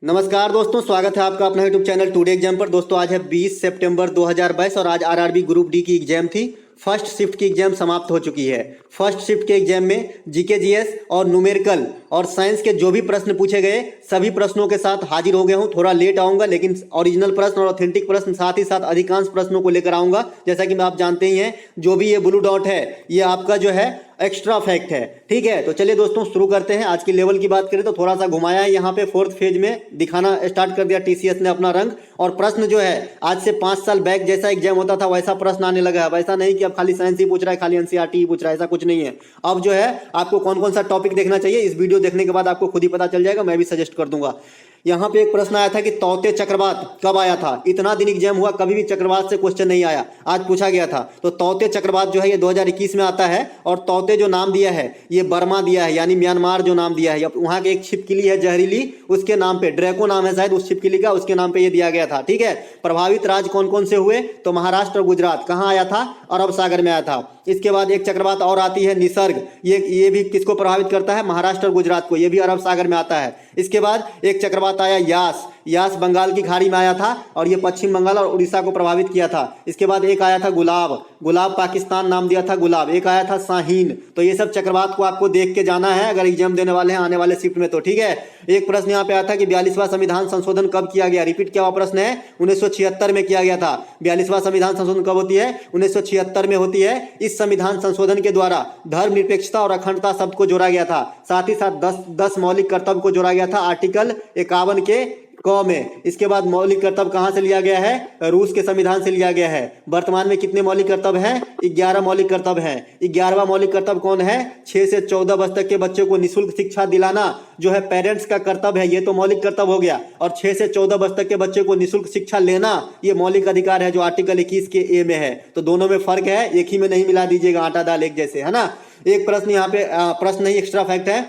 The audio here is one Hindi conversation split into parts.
नमस्कार दोस्तों, स्वागत है आपका अपना यूट्यूब चैनल टुडे एग्जाम पर। दोस्तों आज है 20 सितंबर 2022 और आज आरआरबी ग्रुप डी की एग्जाम थी। फर्स्ट शिफ्ट की एग्जाम समाप्त हो चुकी है। फर्स्ट शिफ्ट के एग्जाम में जीके जीएस और न्यूमेरिकल और साइंस के जो भी प्रश्न पूछे गए सभी प्रश्नों के साथ हाजिर हो गया हूं। थोड़ा लेट आऊंगा लेकिन ओरिजिनल प्रश्न और ऑथेंटिक प्रश्न साथ ही साथ अधिकांश प्रश्नों को लेकर आऊंगा। जैसा कि आप जानते ही हैं, जो भी ये ब्लू डॉट है ये आपका जो है एक्स्ट्रा फैक्ट है। ठीक है, तो चलिए दोस्तों शुरू करते हैं। आज की लेवल की बात करें तो थोड़ा सा घुमाया है यहाँ पे, फोर्थ फेज में दिखाना स्टार्ट कर दिया टीसीएस ने अपना रंग। और प्रश्न जो है आज से 5 साल बैक जैसा एग्जाम होता था वैसा प्रश्न आने लगा है। वैसा नहीं कि अब खाली साइंस ही पूछ रहा है, खाली एनसीईआरटी ही पूछ रहा है, ऐसा कुछ नहीं है। अब जो है आपको कौन कौन सा टॉपिक देखना चाहिए इस वीडियो देखने के बाद आपको खुद ही पता चल जाएगा, मैं भी सजेस्ट कर दूंगा। यहाँ पे एक प्रश्न आया था कि तौते चक्रवात कब आया था। इतना दिन एग्जाम हुआ, कभी भी चक्रवात से क्वेश्चन नहीं आया, आज पूछा गया था। तो तौते चक्रवात जो है ये 2021 में आता है। और तौते जो नाम दिया है ये बर्मा दिया है, यानी म्यांमार जो नाम दिया है। वहाँ के एक छिपकली है जहरीली, उसके नाम पे, ड्रैको नाम है शायद उस छिपकली का, उसके नाम पे ये दिया गया था। ठीक है, प्रभावित राज्य कौन कौन से हुए तो महाराष्ट्र और गुजरात। कहाँ आया था? अरब सागर में आया था। इसके बाद एक चक्रवात और आती है निसर्ग, ये भी किसको प्रभावित करता है? महाराष्ट्र और गुजरात को, ये भी अरब सागर में आता है। इसके बाद एक चक्रवात आया यास, यास बंगाल की खाड़ी में आया था और ये पश्चिम बंगाल और उड़ीसा को प्रभावित किया था। इसके बाद एक आया था गुलाब, गुलाब पाकिस्तान नाम दिया था गुलाब। एक आया था शाहीन। तो ये सब चक्रवात को आपको देख के जाना है अगर एग्जाम देने वाले हैं आने वाले शिफ्ट में तो। ठीक है, एक प्रश्न यहाँ पे आया था कि 42वां संविधान संशोधन कब किया गया। रिपीट किया हुआ प्रश्न है, 1976 में किया गया था। 42वां संविधान संशोधन कब होती है? 1976 में होती है। इस संविधान संशोधन के द्वारा धर्मनिरपेक्षता और अखंडता शब्द को जोड़ा गया था। साथ ही साथ 10 मौलिक कर्तव्य को जोड़ा गया था आर्टिकल 51 के क में। इसके बाद मौलिक कर्तव्य कहां से लिया गया है? रूस के संविधान से लिया गया है। वर्तमान में कितने मौलिक कर्तव्य हैं? 11 मौलिक कर्तव्य हैं। 11वां मौलिक कर्तव्य कौन है? 6 से 14 वर्ष तक के बच्चों को निःशुल्क शिक्षा दिलाना जो है पेरेंट्स का कर्तव्य है, ये तो मौलिक कर्तव्य हो गया। और 6 से 14 वर्ष तक के बच्चे को निःशुल्क शिक्षा लेना ये मौलिक अधिकार है जो आर्टिकल 21 के ए में है। तो दोनों में फर्क है, एक ही में नहीं मिला दीजिएगा आटा दाल एक जैसे, है ना। एक प्रश्न यहाँ पे प्रश्न नहीं एक्स्ट्रा फैक्ट है।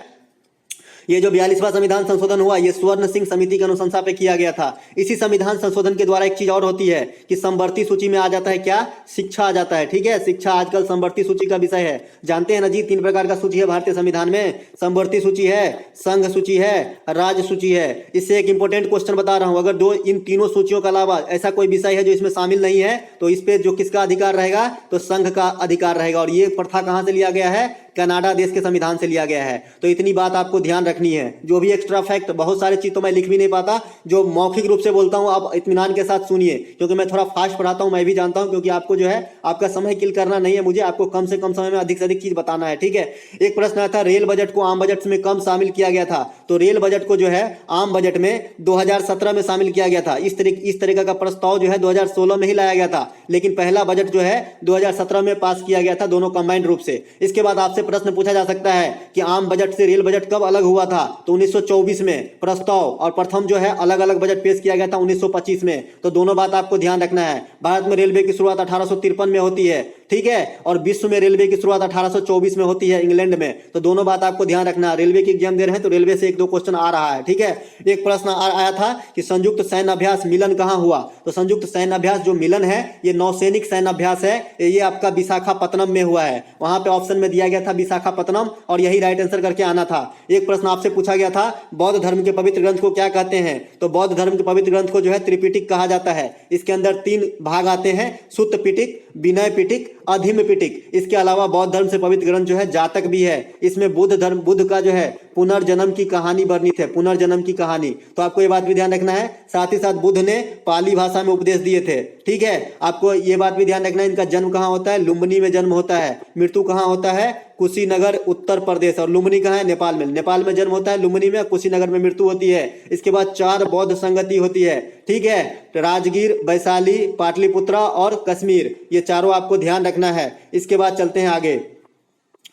ये जो 42वां संविधान संशोधन हुआ ये स्वर्ण सिंह समिति की अनुशंसा पे किया गया था। इसी संविधान संशोधन के द्वारा एक चीज और होती है कि समवर्ती सूची में आ जाता है क्या? शिक्षा आ जाता है। ठीक है, शिक्षा आजकल समवर्ती सूची का विषय है। जानते हैं ना जी, 3 प्रकार का सूची है भारतीय संविधान में। समवर्ती सूची है, संघ सूची है, राज्य सूची है। इससे एक इंपॉर्टेंट क्वेश्चन बता रहा हूं, अगर इन तीनों सूचियों के अलावा ऐसा कोई विषय है जो इसमें शामिल नहीं है तो इस पे जो किसका अधिकार रहेगा? तो संघ का अधिकार रहेगा। और ये प्रथा कहां से लिया गया है? कनाडा देश के संविधान से लिया गया है। तो इतनी बात आपको ध्यान रखनी है। जो भी एक्स्ट्रा फैक्ट, बहुत सारे चीज तो मैं लिख भी नहीं पाता, जो मौखिक रूप से बोलता हूं आप इत्मीनान के साथ सुनिए, क्योंकि मैं थोड़ा फास्ट पढ़ाता हूं, मैं भी जानता हूं। क्योंकि आपको जो है आपका समय किल करना नहीं है, मुझे आपको कम से कम समय में अधिक से अधिक चीज बताना है। ठीक है, एक प्रश्न आया था रेल बजट को आम बजट में कब शामिल किया गया था। तो रेल बजट को जो है आम बजट में 2017 में शामिल किया गया था। इस तरीके का प्रस्ताव जो है 2016 में ही लाया गया था, लेकिन पहला बजट जो है 2017 में पास किया गया था, दोनों कंबाइंड रूप से। इसके बाद आपसे प्रश्न पूछा जा सकता है कि आम बजट से रेल बजट कब अलग हुआ था। तो 1924 में प्रस्ताव और प्रथम जो है अलग अलग बजट पेश किया गया था 1925 में। तो दोनों बात आपको ध्यान रखना है। भारत में रेलवे की शुरुआत 1853 में होती है। ठीक है, और विश्व में रेलवे की शुरुआत 1824 में होती है इंग्लैंड में। तो दोनों बात आपको ध्यान रखना है। रेलवे की एग्जाम दे रहे हैं तो रेलवे से 1-2 क्वेश्चन आ रहा है। ठीक है, एक प्रश्न आया था कि संयुक्त सैन्य अभ्यास मिलन कहां हुआ। तो संयुक्त सैन्य अभ्यास जो मिलन है ये नौसैनिक सैन्य अभ्यास है, ये आपका विशाखापत्तनम में हुआ है। वहां पे ऑप्शन में दिया गया था विशाखापत्तनम और यही राइट आंसर करके आना था। एक प्रश्न आपसे पूछा गया था बौद्ध धर्म के पवित्र ग्रंथ को क्या कहते हैं। तो बौद्ध धर्म के पवित्र ग्रंथ को जो है त्रिपिटक कहा जाता है। इसके अंदर 3 भाग आते हैं, सुत्त पिटक, विनय पिटक, अधीम पिटक। इसके अलावा बौद्ध धर्म से पवित्र ग्रंथ जो है जातक भी है। इसमें बुद्ध का जो है पुनर्जन्म की कहानी वर्णित है, पुनर्जन्म की कहानी। तो आपको ये बात भी ध्यान रखना है। साथ ही साथ बुद्ध ने पाली भाषा में उपदेश दिए थे। ठीक है, आपको ये बात भी ध्यान रखना है इनका जन्म कहाँ होता है? लुम्बिनी में जन्म होता है। मृत्यु कहाँ होता है? कुशीनगर उत्तर प्रदेश। और लुम्बिनी कहाँ है? नेपाल में। नेपाल में जन्म होता है लुम्बिनी में, कुशीनगर में मृत्यु होती है। इसके बाद 4 बौद्ध संगति होती है। ठीक है, राजगीर, वैशाली, पाटलिपुत्रा और कश्मीर, ये चारों आपको ध्यान रखना है। इसके बाद चलते हैं आगे।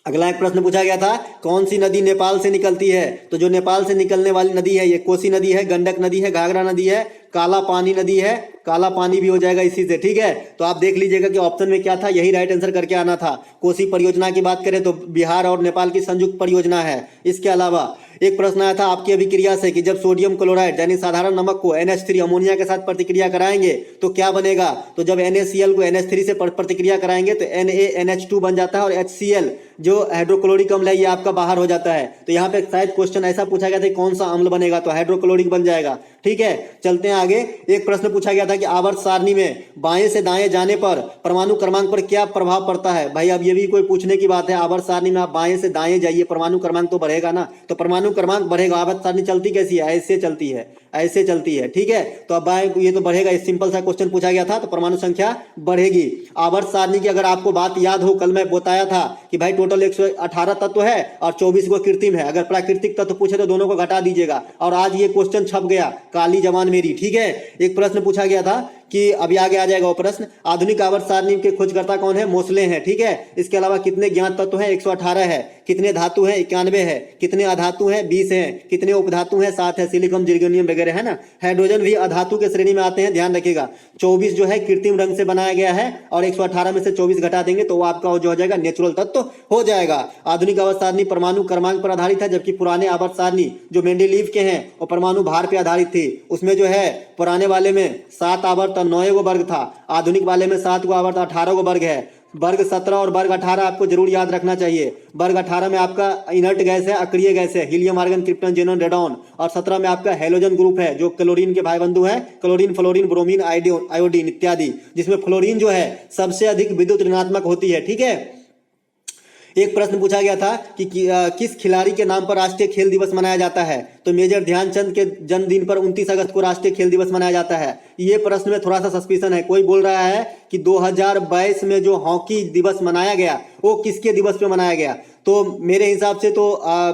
अगला एक प्रश्न पूछा गया था कौन सी नदी नेपाल से निकलती है। तो जो नेपाल से निकलने वाली नदी है ये कोसी नदी है, गंडक नदी है, घाघरा नदी है, काला पानी नदी है। काला पानी भी हो जाएगा इसी से। ठीक है, तो आप देख लीजिएगा कि ऑप्शन में क्या था, यही राइट आंसर करके आना था। कोसी परियोजना की बात करें तो बिहार और नेपाल की संयुक्त परियोजना है। इसके अलावा एक प्रश्न आया था आपकी अभिक्रिया से कि जब सोडियम क्लोराइड यानी साधारण नमक को NH3 अमोनिया के साथ प्रतिक्रिया कराएंगे तो क्या बनेगा। तो जब NaCl को NH3 से प्रतिक्रिया कराएंगे तो NaNH2 बन जाता है और HCl जो हाइड्रोक्लोरिक अम्ल है ये आपका बाहर हो जाता है। तो यहाँ पे शायद क्वेश्चन ऐसा पूछा गया था कौन सा अम्ल बनेगा, तो हाइड्रोक्लोरिक बन जाएगा। ठीक है, चलते हैं आगे। एक प्रश्न पूछा गया था कि आवर्त सारणी में बाएं से दाएं जाने पर परमाणु क्रमांक पर क्या प्रभाव पड़ता है। भाई अब ये भी कोई पूछने की बात है, आवर्त सारणी में आप बाएं से दाएं जाइए, परमाणु क्रमांक तो बढ़ेगा ना, तो परमाणु क्रमांक बढ़ेगा। आवर्त सारणी चलती कैसी है, ऐसे चलती है, ऐसे चलती है। ठीक है, तो अब बाएं ये तो बढ़ेगा, इस सिंपल सा क्वेश्चन पूछा गया था, तो परमाणु संख्या बढ़ेगी। आवर्त सारणी की अगर आपको बात याद हो, कल मैं बताया था कि भाई टोटल 118 तत्व है और 24 को कृत्रिम है। अगर प्राकृतिक तत्व पूछे तो दोनों को घटा दीजिएगा। और आज ये क्वेश्चन छप गया, काली जवान मेरी। ठीक है, एक प्रश्न पूछा गया था कि अभी आगे आ जाएगा वो प्रश्न, आधुनिक आवर्त सारणी के खोजकर्ता कौन है, मोसले हैं। ठीक है, इसके अलावा कितने ज्ञात तत्व हैं, 118 है। कितने धातु हैं, 91 है। कितने अधातु हैं, 20 हैं। कितने उपधातु हैं, 7 है, सिलिकॉन जिर्कोनियम वगैरह है ना। हाइड्रोजन भी अधातु के श्रेणी में आते हैं, ध्यान रखिएगा। 24 जो है कृत्रिम रंग से बनाया गया है और 118 में से 24 घटा देंगे तो वो आपका जो हो जाएगा नेचुरल तत्व हो जाएगा। आधुनिक आवर्त सारणी परमाणु क्रमांक पर आधारित है, जबकि पुराने आवर्त सारणी जो मेंडेलीव के हैं वो परमाणु भार पर आधारित थी। उसमें जो है पुराने वाले में 7 आवर्त और 9 गो वर्ग था, आधुनिक वाले में 7 गो आवर्त 18 गो वर्ग है। वर्ग 17 और वर्ग 18 आपको जरूर याद रखना चाहिए। वर्ग 18 में आपका इनर्ट गैस है, अक्रिय गैस है, helium, argon, krypton, xenon, radon. और 17 में आपका हैलोजन ग्रुप है जो क्लोरीन के भाई बंधु है, क्लोरीन, फ्लोरीन, ब्रोमीन, आयोडीन इत्यादि, जिसमें फ्लोरीन जो है सबसे अधिक विद्युत ऋणात्मक होती है। ठीक है, एक प्रश्न पूछा गया था कि किस खिलाड़ी के नाम पर राष्ट्रीय खेल दिवस मनाया जाता है, तो मेजर ध्यानचंद के जन्मदिन पर 29 अगस्त को राष्ट्रीय खेल दिवस मनाया जाता है। ये प्रश्न में थोड़ा सा सस्पिशन है, कोई बोल रहा है कि 2022 में जो हॉकी दिवस मनाया गया वो किसके दिवस पे मनाया गया, तो मेरे हिसाब से तो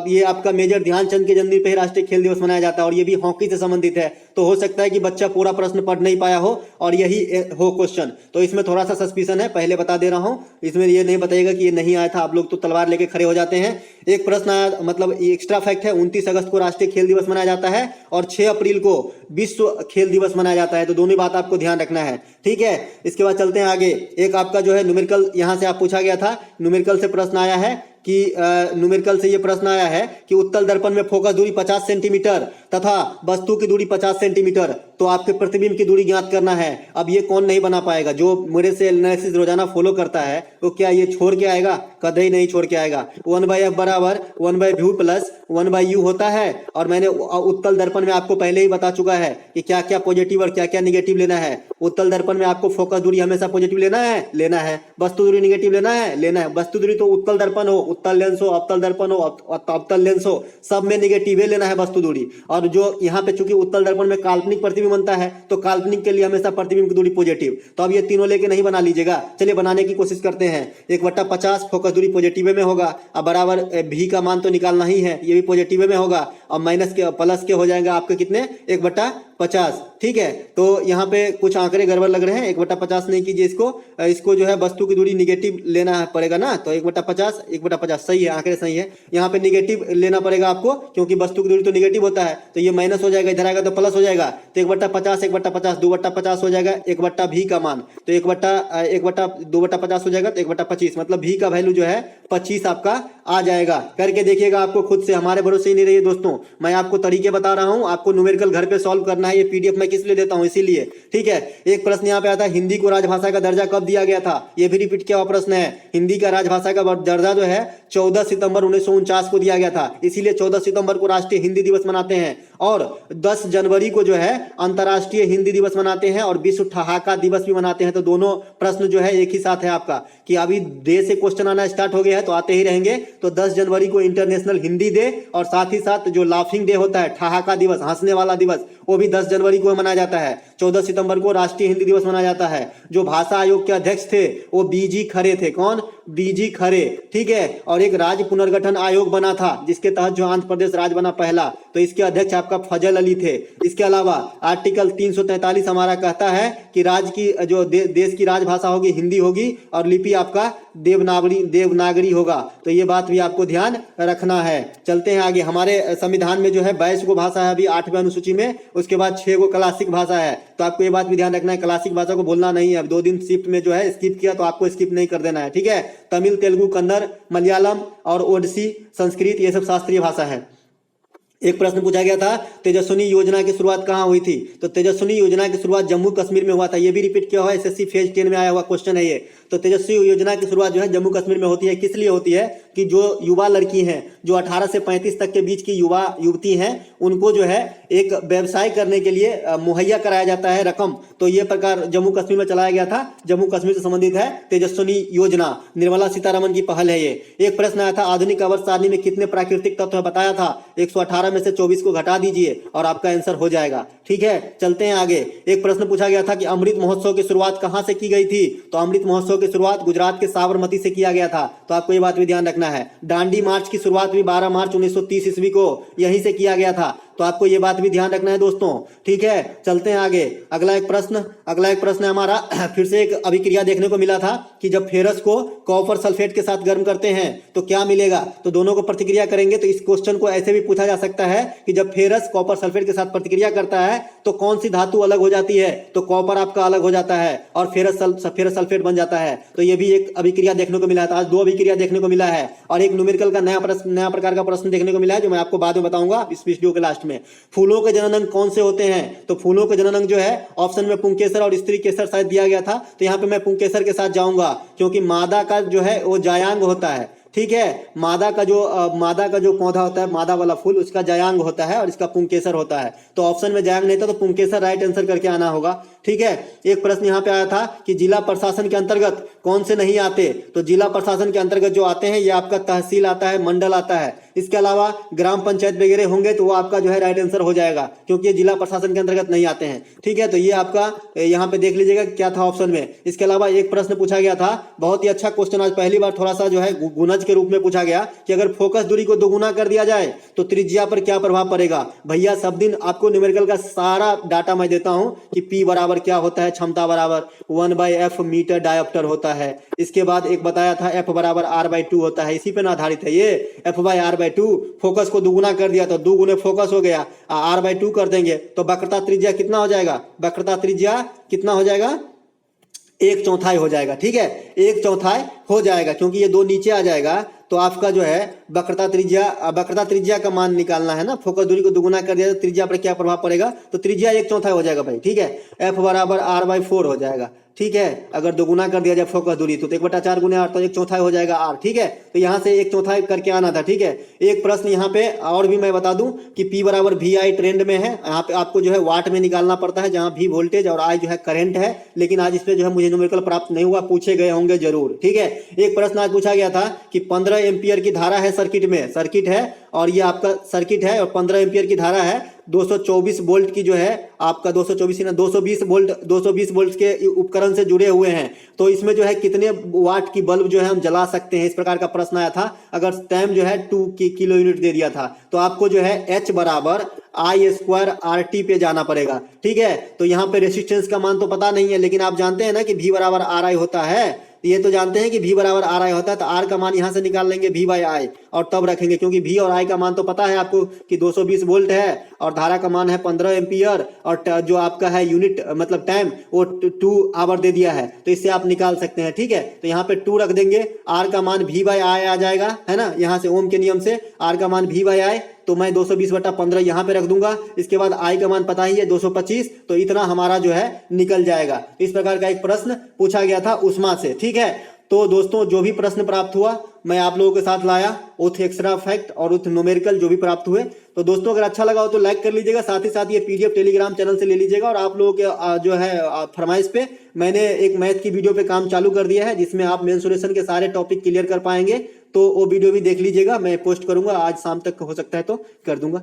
ये आपका मेजर ध्यानचंद के जन्मदिन पे ही राष्ट्रीय खेल दिवस मनाया जाता है और ये भी हॉकी से संबंधित है। तो हो सकता है कि बच्चा पूरा प्रश्न पढ़ नहीं पाया हो और यही हो क्वेश्चन, तो इसमें थोड़ा सा सस्पिशन है, पहले बता दे रहा हूँ। इसमें ये नहीं बताइएगा कि ये नहीं आया था, आप लोग तो तलवार लेके खड़े हो जाते हैं। एक प्रश्न आया, मतलब एक्स्ट्रा फैक्ट है, 29 अगस्त को राष्ट्रीय खेल दिवस मनाया जाता है और 6 अप्रैल को विश्व खेल दिवस मनाया जाता है, तो दोनों बात आपको ध्यान रखना है। ठीक है, इसके बाद चलते हैं आगे। एक आपका जो है न्यूमेरिकल यहाँ से आप पूछा गया था, न्यूमेरिकल से प्रश्न आया है कि न्यूमेरिकल से ये प्रश्न आया है कि उत्तल दर्पण में फोकस दूरी 50 सेंटीमीटर तथा वस्तु की दूरी 50 सेंटीमीटर, तो आपके प्रतिबिंब की दूरी ज्ञात करना है। अब ये कौन नहीं बना पाएगा, जो मेरे से एनालिसिस रोजाना फॉलो करता है, तो क्या ये छोड़ के आएगा, कदे ही नहीं छोड़ के आएगा। 1/f बराबर 1/v प्लस 1/u होता है। और मैंने उत्तल दर्पण में आपको पहले ही बता चुका है कि क्या क्या पॉजिटिव और क्या क्या निगेटिव लेना है। उत्तल दर्पण में आपको फोकस दूरी हमेशा पॉजिटिव लेना है, वस्तु दूरी निगेटिव लेना है। वस्तु दूरी तो उत्तल दर्पण हो, उत्तल लेंस हो, अवतल दर्पण हो, अवतल लेंस हो, सब में निगेटिव लेना है वस्तु दूरी। और जो यहाँ पे चूंकि उत्तल दर्पण में काल्पनिक प्रतिबिंब बनता है तो काल्पनिक के लिए हमेशा प्रतिबिंब की दूरी पॉजिटिव। तो अब ये तीनों लेके नहीं बना लीजिएगा, चलिए बनाने की कोशिश करते हैं। 1/50 फोकस दूरी पॉजिटिव में होगा, अब बराबर भी का मान तो निकालना ही है, ये भी पॉजिटिव में होगा। अब माइनस के प्लस के हो जाएंगे आपके कितने, 1/50। ठीक है, तो यहाँ पे कुछ आंकड़े गड़बड़ लग रहे हैं, 1/50 नहीं कीजिए इसको जो है वस्तु की दूरी निगेटिव लेना पड़ेगा ना, तो 1/50 सही है, आंकड़े सही है। यहाँ पे निगेटिव लेना पड़ेगा आपको क्योंकि वस्तु की दूरी तो निगेटिव होता है, तो ये माइनस हो जाएगा, इधर आएगा तो प्लस हो जाएगा। तो 1/50 2/50 हो जाएगा, 1/v का मान, तो 2/50 हो जाएगा, तो 1/25 मतलब v का वैल्यू जो है 25 आपका आ जाएगा। करके देखिएगा आपको खुद से, हमारे भरोसे ही नहीं रहिए दोस्तों, मैं आपको तरीके बता रहा हूँ, आपको न्यूमेरिकल घर पे सॉल्व करना है। ये पीडीएफ मैं किस लिए देता हूँ, इसीलिए। ठीक है, एक प्रश्न यहाँ पे आता है, हिंदी को राजभाषा का दर्जा कब दिया गया था, ये भी रिपीट किया हुआ प्रश्न है। हिंदी का राजभाषा का दर्जा जो है 14 सितंबर 1949 को दिया गया था, इसीलिए 14 सितंबर को राष्ट्रीय हिंदी दिवस मनाते हैं और 10 जनवरी को जो है अंतर्राष्ट्रीय हिंदी दिवस मनाते हैं और विश्व ठहाका दिवस भी मनाते हैं। तो दोनों प्रश्न जो है एक ही साथ है आपका, कि अभी डे से क्वेश्चन आना स्टार्ट हो गया है तो आते ही रहेंगे। तो 10 जनवरी को इंटरनेशनल हिंदी डे और साथ ही साथ जो लाफिंग डे होता है, ठहाका दिवस, हंसने वाला दिवस, वो भी 10 जनवरी को मनाया जाता है। 14 सितंबर को राष्ट्रीय हिंदी दिवस मनाया जाता है। जो भाषा आयोग के अध्यक्ष थे वो बीजी खरे थे, कौन, बीजी खरे। ठीक है, और एक राज्य पुनर्गठन आयोग बना था जिसके तहत जो आंध्र प्रदेश राज्य बना पहला, तो इसके अध्यक्ष आपका फजल अली थे। इसके अलावा आर्टिकल 343 हमारा कहता है कि राज्य की जो देश की राजभाषा होगी हिंदी होगी और लिपि आपका देवनागरी होगा। तो ये बात भी आपको ध्यान रखना है। चलते हैं आगे। हमारे संविधान में जो है 22 गो भाषा है अभी 8वें अनुसूची में, उसके बाद 6 गो क्लासिक भाषा है। तो आपको ये बात भी ध्यान रखना है, क्लासिक भाषा को बोलना नहीं है। अब 2 दिन शिफ्ट में जो है स्किप किया तो आपको स्किप नहीं कर देना है। ठीक है, तमिल, तेलुगु, कन्नड़, मलयालम और ओडिसी, संस्कृत, ये सब शास्त्रीय भाषा है। एक प्रश्न पूछा गया था, तेजस्विनी योजना की शुरुआत कहाँ हुई थी, तो तेजस्विनी योजना की शुरुआत जम्मू कश्मीर में हुआ था। ये भी रिपीट किया हुआ है, एसएससी फेज 10 में आया हुआ क्वेश्चन है ये। तो तेजस्वी योजना की शुरुआत जो है जम्मू कश्मीर में होती है। किस लिए होती है कि जो युवा लड़की हैं, जो 18 से 35 तक के बीच की युवा युवती हैं, उनको जो है एक व्यवसाय करने के लिए मुहैया कराया जाता है रकम। तो ये प्रकार जम्मू कश्मीर में चलाया गया था। जम्मू कश्मीर से संबंधित है तेजस्विनी योजना, निर्मला सीतारमन की पहल है ये। एक प्रश्न आया था आधुनिक आवर्त सारणी में कितने प्राकृतिक तत्व बताया था, 118 में से 24 को घटा दीजिए और आपका आंसर हो जाएगा। ठीक है, चलते हैं आगे। एक प्रश्न पूछा गया था कि अमृत महोत्सव की शुरुआत कहां से की गई थी, तो अमृत महोत्सव की शुरुआत गुजरात के साबरमती से किया गया था। तो आपको ये बात भी ध्यान रखना है। दांडी मार्च की शुरुआत भी 12 मार्च 1930 ईस्वी को यहीं से किया गया था। तो आपको ये बात भी ध्यान रखना है दोस्तों। ठीक है, चलते हैं आगे। अगला एक प्रश्न है हमारा। फिर से एक अभिक्रिया देखने को मिला था कि जब फेरस को कॉपर सल्फेट के साथ गर्म करते हैं तो क्या मिलेगा, तो दोनों को प्रतिक्रिया करेंगे। तो इस क्वेश्चन को ऐसे भी पूछा जा सकता है कि जब फेरस कॉपर सल्फेट के साथ प्रतिक्रिया करता है तो कौन सी धातु अलग हो जाती है, तो कॉपर आपका अलग हो जाता है और फेरस सल्फेट बन जाता है। तो ये भी एक अभिक्रिया देखने को मिला था। आज 2 अभिक्रिया देखने को मिला है और एक न्यूमेरिकल का नया प्रकार का प्रश्न देखने को मिला है, जो मैं आपको बाद में बताऊंगा इस वीडियो के लास्ट में। फूलों के जनन अंग कौन से होते हैं, तो फूलों के जनन अंग जो है ऑप्शन में पुंकेसर और स्त्री केसर शायद दिया गया था। तो यहाँ पे मैं पुंकेसर के साथ जाऊंगा, क्योंकि मादा का जो है वो जायांग होता है। ठीक है, मादा का जो पौधा होता है, मादा वाला फूल, उसका जायांग होता है और इसका पुंकेसर होता है। तो ऑप्शन में जायांग नहीं था तो पुंकेसर राइट आंसर करके आना होगा। ठीक है, एक प्रश्न यहाँ पे आया था कि जिला प्रशासन के अंतर्गत कौन से नहीं आते, तो जिला प्रशासन के अंतर्गत जो आते हैं ये आपका तहसील आता है, मंडल आता है। इसके अलावा ग्राम पंचायत वगैरह होंगे तो वो आपका जो है राइट आंसर हो जाएगा, क्योंकि ये जिला प्रशासन के अंतर्गत नहीं आते हैं। ठीक है, तो ये आपका यहाँ पे देख लीजिएगा क्या था ऑप्शन में। इसके अलावा एक प्रश्न पूछा गया था, बहुत ही अच्छा क्वेश्चन, आज पहली बार थोड़ा सा जो है गुणज के रूप में पूछा गया कि अगर फोकस दूरी को दोगुना कर दिया जाए तो त्रिज्या पर क्या प्रभाव पड़ेगा। भैया सब दिन आपको न्यूमेरिकल का सारा डाटा मैं देता हूं कि P बराबर क्या होता है, क्षमता बराबर 1/f मीटर डायोप्टर होता है। इसके बाद एक बताया था F बराबर R/2 होता है, इसी पे आधारित है ये। F/R/2, फोकस को दुगुना कर दिया तो 2 गुने फोकस हो गया, R/2 कर देंगे तो वक्रता त्रिज्या कितना हो जाएगा, वक्रता त्रिज्या कितना हो जाएगा, 1/4 हो जाएगा। ठीक है, 1/4 हो जाएगा, क्योंकि ये 2 नीचे आ जाएगा। तो आपका जो है वक्रता त्रिज्या का मान निकालना है ना। फोकस दूरी को दुगुना कर दिया तो त्रिज्या पर क्या प्रभाव पड़ेगा, तो त्रिज्या 1/4 हो जाएगा भाई। ठीक है, F बराबर R/4 हो जाएगा। ठीक है, अगर दोगुना कर दिया जाए फोकस दूरी तो 1/4 गुने 8 तो 1/4 हो जाएगा R। ठीक है, तो यहाँ से 1/4 करके आना था। ठीक है, एक प्रश्न यहाँ पे और भी मैं बता दूं कि P बराबर VI ट्रेंड में है। यहाँ पे आपको जो है वाट में निकालना पड़ता है, जहाँ V वोल्टेज और I जो है करंट है। लेकिन आज इसमें जो है मुझे न्यूमेरिकल प्राप्त नहीं हुआ, पूछे गए होंगे जरूर। ठीक है, एक प्रश्न आज पूछा गया था कि 15 एम्पियर की धारा है सर्किट है और ये आपका सर्किट है और 15 एम्पियर की धारा है, 224 वोल्ट की जो है आपका 220 वोल्ट के उपकरण से जुड़े हुए हैं। तो इसमें जो है कितने वाट की बल्ब जो है हम जला सकते हैं, इस प्रकार का प्रश्न आया था। अगर टाइम जो है 2 किलो यूनिट दे दिया था तो आपको जो है H बराबर I² RT पे जाना पड़ेगा। ठीक है, तो यहाँ पे रेसिस्टेंस का मान तो पता नहीं है, लेकिन आप जानते हैं ना कि V बराबर RI होता है। ये तो जानते हैं कि V बराबर RI होता है, तो R का मान यहाँ से निकाल लेंगे V/I और तब रखेंगे, क्योंकि V और I का मान तो पता है आपको कि 220 वोल्ट है और धारा का मान है 15 एम्पियर और जो आपका है यूनिट मतलब टाइम वो 2 आवर दे दिया है, तो इससे आप निकाल सकते हैं। ठीक है, तो यहाँ पे 2 रख देंगे, R का मान V/I आ जाएगा, है ना। यहाँ से ओम के नियम से R का मान V/I, तो मैं 220/15 यहाँ पे रख दूंगा। इसके बाद I का मान पता ही है 225, तो इतना हमारा जो है निकल जाएगा। इस प्रकार का एक प्रश्न पूछा गया था उष्मा से। ठीक है, तो दोस्तों जो भी प्रश्न प्राप्त हुआ मैं आप लोगों के साथ लाया, उथ एक्स्ट्रा फैक्ट और उथ न्यूमेरिकल जो भी प्राप्त हुए। तो दोस्तों अगर अच्छा लगा हो तो लाइक कर लीजिएगा, साथ ही साथ ये PDF टेलीग्राम चैनल से ले लीजिएगा। और आप लोगों के जो है फरमाइश पे मैंने एक मैथ की वीडियो पे काम चालू कर दिया है, जिसमें आप मेंसुरेशन के सारे टॉपिक क्लियर कर पाएंगे। तो वो वीडियो भी देख लीजिएगा, मैं पोस्ट करूंगा, आज शाम तक हो सकता है तो कर दूंगा।